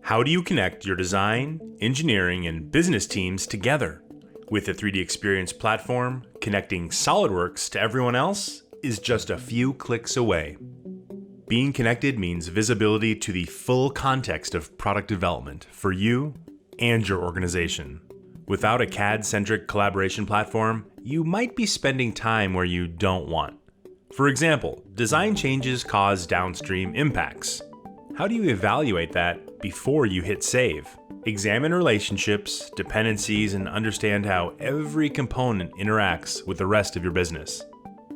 How do you connect your design, engineering, and business teams together? With the 3D Experience platform, connecting SOLIDWORKS to everyone else is just a few clicks away. Being connected means visibility to the full context of product development for you and your organization. Without a CAD-centric collaboration platform, you might be spending time where you don't want. For example, design changes cause downstream impacts. How do you evaluate that before you hit save? Examine relationships, dependencies, and understand how every component interacts with the rest of your business.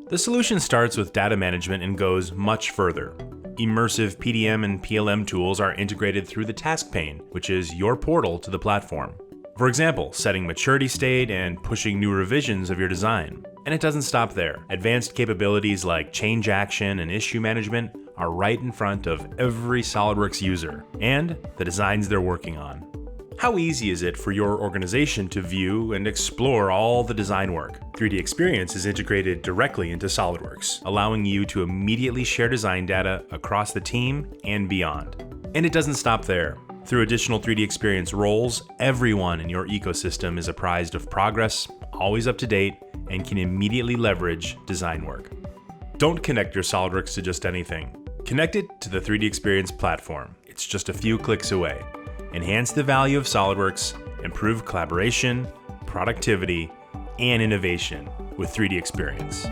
The solution starts with data management and goes much further. Immersive PDM and PLM tools are integrated through the task pane, which is your portal to the platform. For example, setting maturity state and pushing new revisions of your design. And it doesn't stop there. Advanced capabilities like change action and issue management are right in front of every SOLIDWORKS user and the designs they're working on. How easy is it for your organization to view and explore all the design work? 3D Experience is integrated directly into SOLIDWORKS, allowing you to immediately share design data across the team and beyond. And it doesn't stop there. Through additional 3D Experience roles, everyone in your ecosystem is apprised of progress, always up to date, and can immediately leverage design work. Don't connect your SOLIDWORKS to just anything. Connect it to the 3D Experience platform. It's just a few clicks away. Enhance the value of SOLIDWORKS, improve collaboration, productivity, and innovation with 3D Experience.